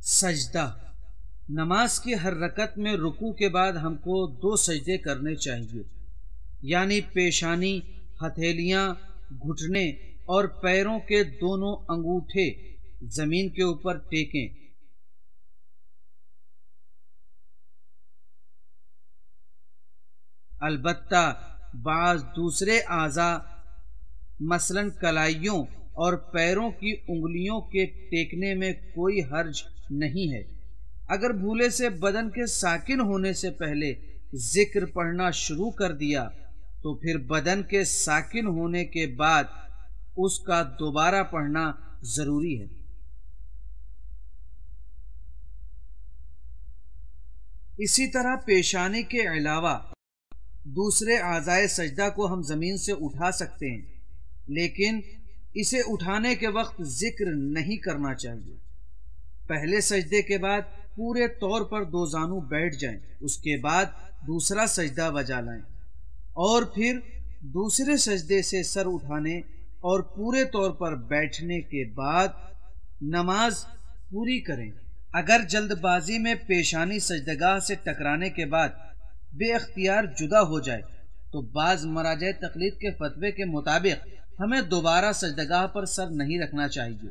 سجدہ نماز کی ہر رکعت میں رکوع کے بعد ہم کو 2 سجدے کرنے چاہیے، یعنی پیشانی، ہتھیلیاں، گھٹنے اور پیروں کے دونوں انگوٹھے زمین کے اوپر ٹیکیں۔ البتہ بعض دوسرے اعضاء مثلاً کلائیوں اور پیروں کی انگلیوں کے ٹیکنے میں کوئی حرج نہیں ہے۔ اگر بھولے سے بدن کے ساکن ہونے سے پہلے ذکر پڑھنا شروع کر دیا تو پھر بدن کے ساکن ہونے کے بعد اس کا دوبارہ پڑھنا ضروری ہے۔ اسی طرح پیشانی کے علاوہ دوسرے اعضائے سجدہ کو ہم زمین سے اٹھا سکتے ہیں، لیکن اسے اٹھانے کے وقت ذکر نہیں کرنا چاہیے۔ پہلے سجدے کے بعد پورے طور پر 2 زانو بیٹھ جائیں، اس کے بعد دوسرا سجدہ بجا لائیں اور پھر دوسرے سجدے سے سر اٹھانے اور پورے طور پر بیٹھنے کے بعد نماز پوری کریں۔ اگر جلد بازی میں پیشانی سجدگاہ سے ٹکرانے کے بعد بے اختیار جدا ہو جائے تو بعض مراجع تقلید کے فتوے کے مطابق ہمیں دوبارہ سجدگاہ پر سر نہیں رکھنا چاہیے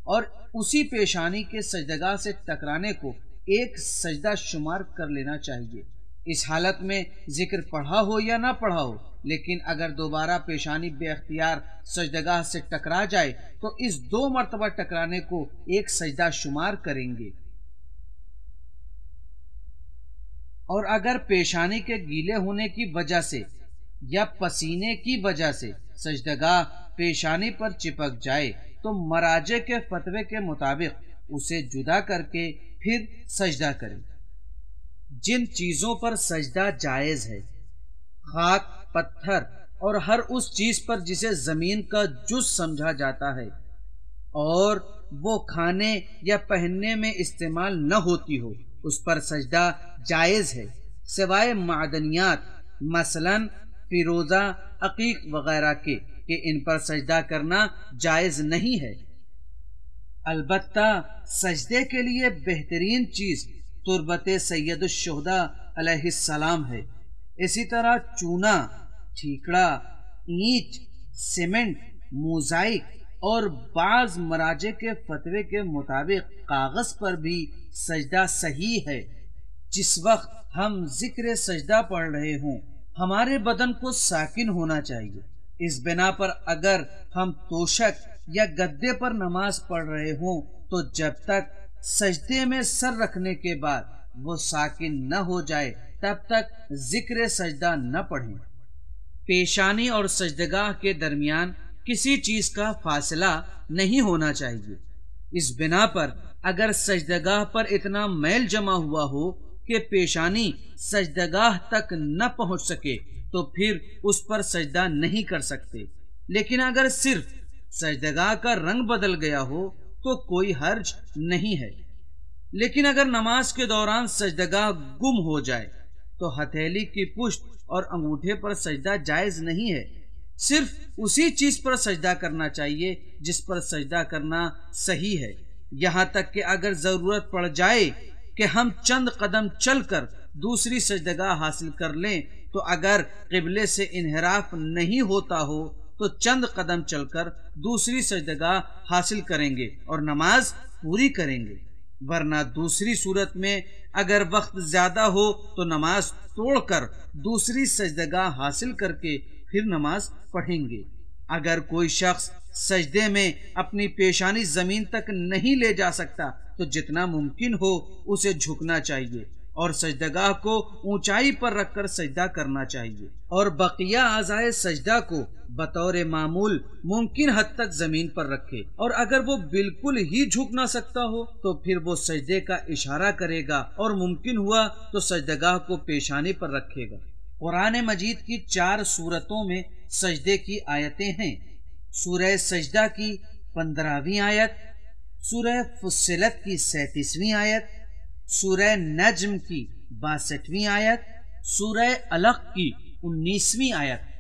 اور اسی پیشانی کے سجدگاہ سے ٹکرانے کو ایک سجدہ شمار کر لینا چاہیے۔ اس حالت میں ذکر پڑھا ہو یا نہ پڑھا ہو، لیکن اگر دوبارہ پیشانی بے اختیار سجدگاہ سے ٹکرا جائے تو اس 2 مرتبہ ٹکرانے کو ایک سجدہ شمار کریں گے۔ اور اگر پیشانی کے گیلے ہونے کی وجہ سے یا پسینے کی وجہ سے سجدگاہ پیشانی پر چپک جائے تو مراجع کے فتوے کے مطابق اسے جدا کر کے پھر سجدہ کریں۔ جن چیزوں پر سجدہ جائز ہے، خاک، پتھر اور ہر اس چیز پر جسے زمین کا جز سمجھا جاتا ہے اور وہ کھانے یا پہننے میں استعمال نہ ہوتی ہو، اس پر سجدہ جائز ہے، سوائے معدنیات مثلاً فیروزہ، عقیق وغیرہ کے کہ ان پر سجدہ کرنا جائز نہیں ہے۔ البتہ سجدے کے لیے بہترین چیز تربت سید الشہداء علیہ السلام ہے۔ اسی طرح چونا، ٹھیکڑا، اینٹ، سیمنٹ، موزائک اور بعض مراجع کے فتوے کے مطابق کاغذ پر بھی سجدہ صحیح ہے۔ جس وقت ہم ذکر سجدہ پڑھ رہے ہوں ہمارے بدن کو ساکن ہونا چاہیے۔ اس بنا پر اگر ہم توشک یا گدے پر نماز پڑھ رہے ہوں تو جب تک سجدے میں سر رکھنے کے بعد وہ ساکن نہ ہو جائے تب تک ذکر سجدہ نہ پڑھیں۔ پیشانی اور سجدگاہ کے درمیان کسی چیز کا فاصلہ نہیں ہونا چاہیے۔ اس بنا پر اگر سجدگاہ پر اتنا میل جمع ہوا ہو کہ پیشانی سجدگاہ تک نہ پہنچ سکے تو پھر اس پر سجدہ نہیں کر سکتے، لیکن اگر صرف سجدگاہ کا رنگ بدل گیا ہو تو کوئی حرج نہیں ہے۔ لیکن اگر نماز کے دوران سجدگاہ گم ہو جائے تو ہتھیلی کی پشت اور انگوٹھے پر سجدہ جائز نہیں ہے، صرف اسی چیز پر سجدہ کرنا چاہیے جس پر سجدہ کرنا صحیح ہے۔ یہاں تک کہ اگر ضرورت پڑ جائے کہ ہم چند قدم چل کر دوسری سجدگاہ حاصل کر لیں تو اگر قبلے سے انحراف نہیں ہوتا ہو تو چند قدم چل کر دوسری سجدگاہ حاصل کریں گے اور نماز پوری کریں گے، ورنہ دوسری صورت میں اگر وقت زیادہ ہو تو نماز توڑ کر دوسری سجدگاہ حاصل کر کے پھر نماز پڑھیں گے۔ اگر کوئی شخص سجدے میں اپنی پیشانی زمین تک نہیں لے جا سکتا تو جتنا ممکن ہو اسے جھکنا چاہیے اور سجدگاہ کو اونچائی پر رکھ کر سجدہ کرنا چاہیے اور بقیہ اعضائے سجدہ کو بطور معمول ممکن حد تک زمین پر رکھے، اور اگر وہ بالکل ہی جھک نہ سکتا ہو تو پھر وہ سجدے کا اشارہ کرے گا اور ممکن ہوا تو سجدگاہ کو پیشانی پر رکھے گا۔ قرآن مجید کی 4 سورتوں میں سجدے کی آیتیں ہیں۔ سورہ سجدہ کی 15ویں آیت، سورہ فصلت کی 37ویں آیت، سورہ نجم کی 62ویں آیت، سورہ علق کی 19ویں آیت۔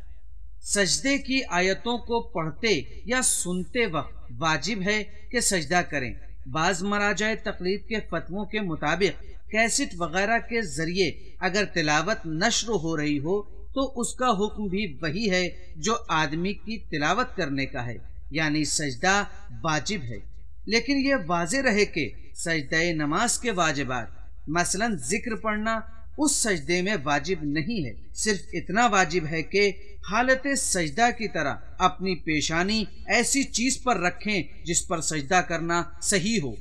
سجدے کی آیتوں کو پڑھتے یا سنتے وقت واجب ہے کہ سجدہ کریں، بعض مراجع تقلید کے فتووں کے مطابق کیسٹ وغیرہ کے ذریعے اگر تلاوت نشر ہو رہی ہو تو اس کا حکم بھی وہی ہے جو آدمی کی تلاوت کرنے کا ہے، یعنی سجدہ واجب ہے۔ لیکن یہ واضح رہے کہ سجدہ نماز کے واجبات مثلا ذکر پڑھنا اس سجدے میں واجب نہیں ہے، صرف اتنا واجب ہے کہ حالت سجدہ کی طرح اپنی پیشانی ایسی چیز پر رکھیں جس پر سجدہ کرنا صحیح ہو۔